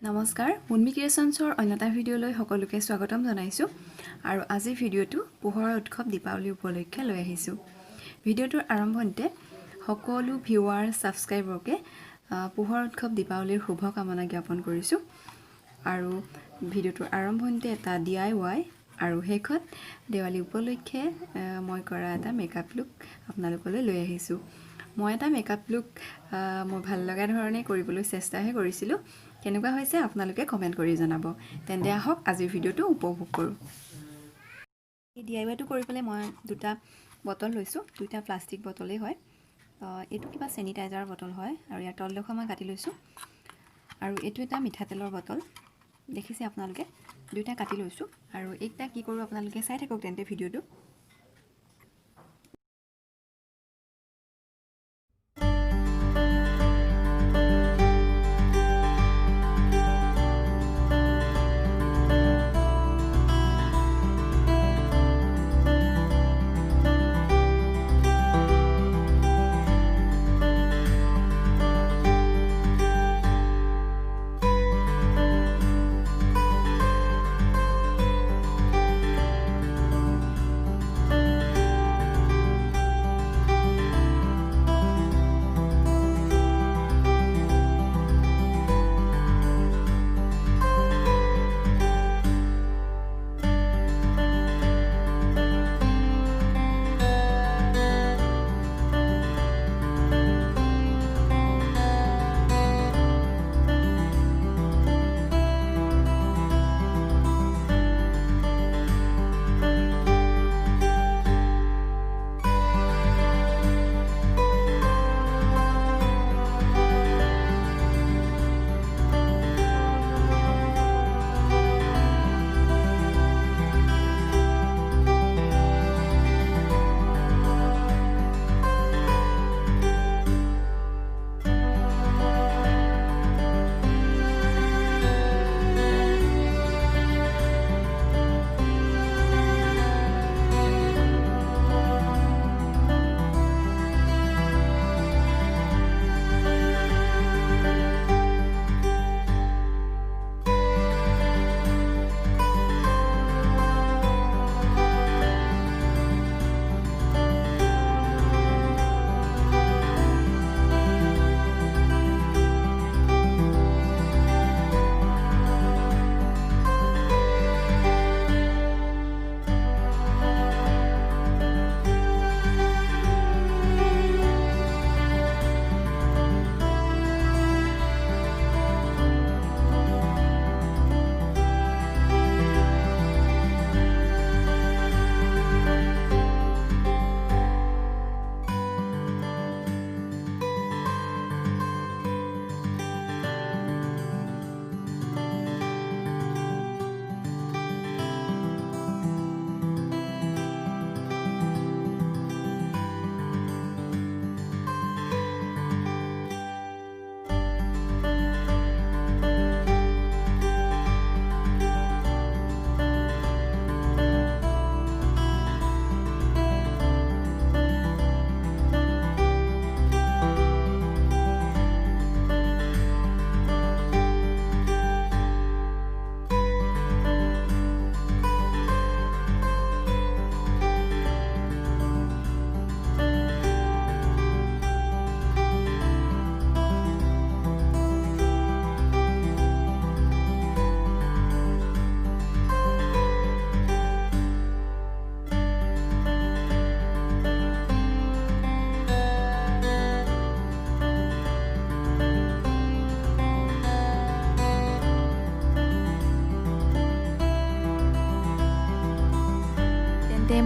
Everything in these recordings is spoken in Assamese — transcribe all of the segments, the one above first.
নমস্কাৰ মুনমি ক্ৰিয়েশ্যনছৰ অন্যটা ভিডিঅ'লৈ সকলোকে স্বাগতম জনাইছোঁ আৰু আজি ভিডিঅ'টো পোহৰৰ উৎসৱ দীপাৱলী উপলক্ষে লৈ আহিছোঁ। ভিডিঅ'টোৰ আৰম্ভণিতে সকলো ভিউৱাৰ ছাবস্ক্ৰাইবাৰকে পোহৰৰ উৎসৱ দীপাৱলীৰ শুভকামনা জ্ঞাপন কৰিছোঁ আৰু ভিডিঅ'টোৰ আৰম্ভণিতে এটা DIY আৰু শেষত দেৱালী উপলক্ষে মই কৰা এটা মেকআপ লুক আপোনালোকলৈ লৈ আহিছোঁ। মই এটা মেকআপ লুক মোৰ ভাল লগা ধৰণে কৰিবলৈ চেষ্টাহে কৰিছিলোঁ। কেনেকুৱা হৈছে আপোনালোকে কমেণ্ট কৰি জনাব। তেন্তে আহক আজিৰ ভিডিঅ'টো উপভোগ কৰোঁ। এই DIYটো কৰিবলৈ মই দুটা বটল লৈছোঁ, দুটা প্লাষ্টিক বটলেই হয়। এইটো কিবা চেনিটাইজাৰ বটল হয় আৰু ইয়াৰ তলডোখৰ মই কাটি লৈছোঁ আৰু এইটো এটা মিঠাতেলৰ বটল দেখিছে আপোনালোকে, দুটা কাটি লৈছোঁ আৰু এইটা কি কৰোঁ আপোনালোকে চাই থাকক তেন্তে ভিডিঅ'টো।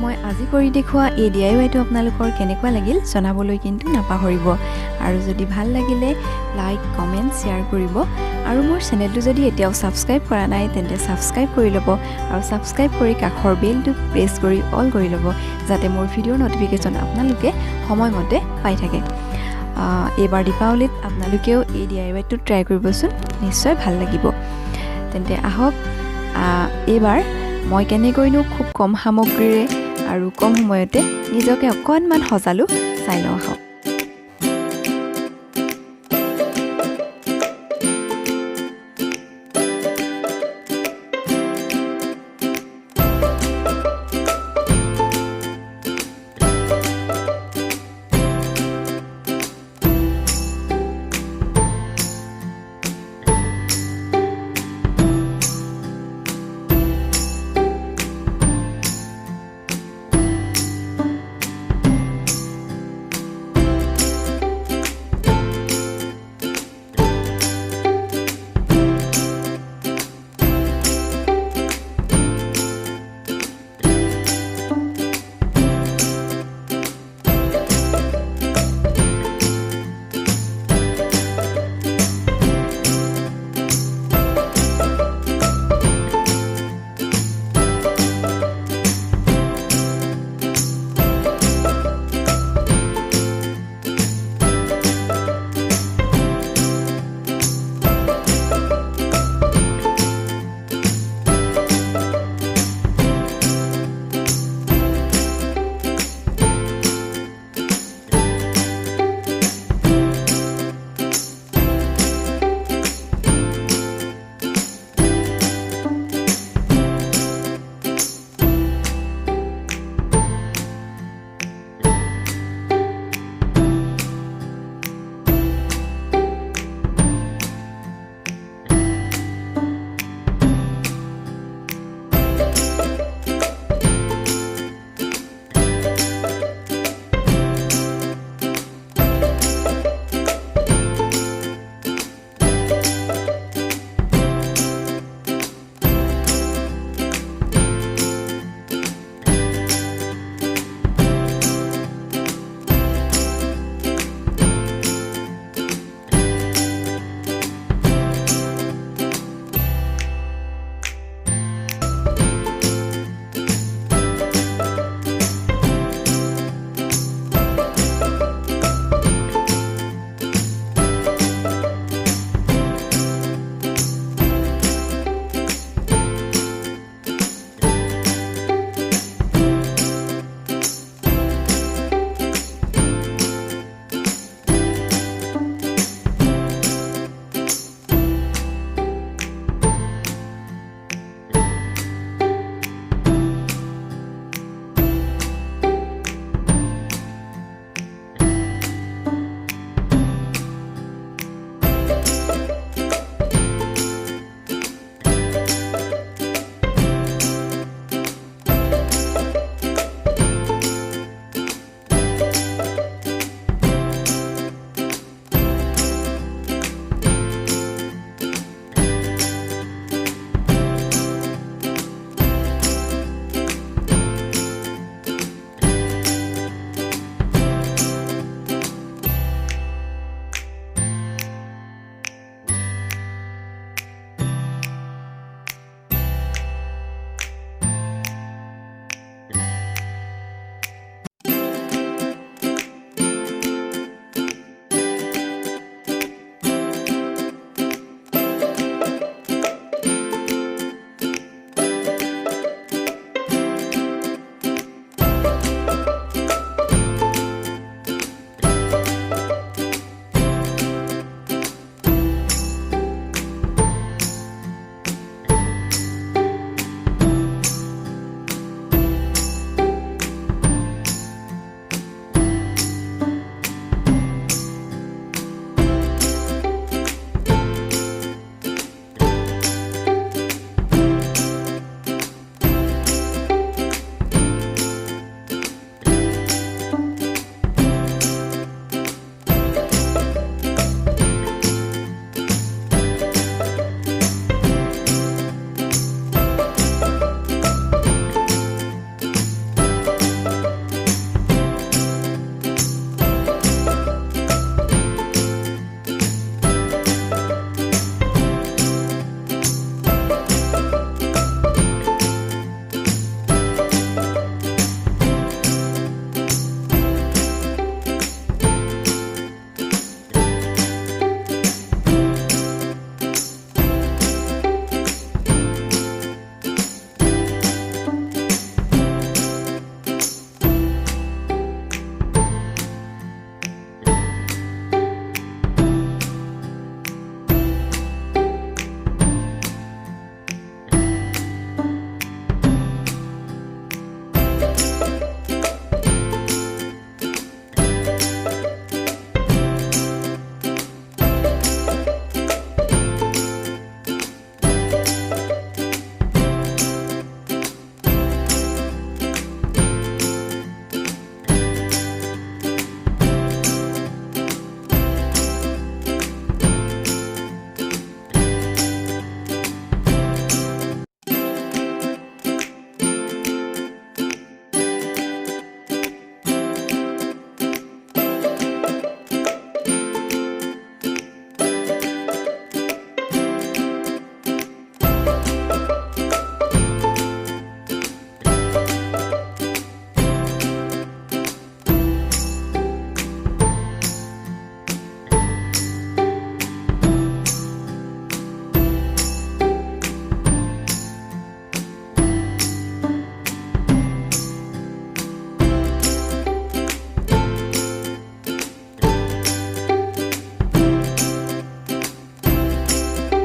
মই আজি কৰি দেখুওৱা এই DIYটো আপোনালোকৰ কেনেকুৱা লাগিল জনাবলৈ কিন্তু নাপাহৰিব আৰু যদি ভাল লাগিলে লাইক কমেণ্ট শ্বেয়াৰ কৰিব আৰু মোৰ চেনেলটো যদি এতিয়াও ছাবস্ক্ৰাইব কৰা নাই তেন্তে ছাবস্ক্ৰাইব কৰি ল'ব আৰু ছাবস্ক্ৰাইব কৰি কাষৰ বেলটো প্ৰেছ কৰি অল কৰি ল'ব যাতে মোৰ ভিডিঅ'ৰ নটিফিকেশ্যন আপোনালোকে সময়মতে পাই থাকে। এইবাৰ দীপাৱলীত আপোনালোকেও এই DIYটো ট্ৰাই কৰিবচোন, নিশ্চয় ভাল লাগিব। তেন্তে আহক এইবাৰ মই কেনেকৈনো খুব কম সামগ্ৰীৰে আৰু কম সময়তে নিজকে অকণমান সজালো চাই লওঁ আহক।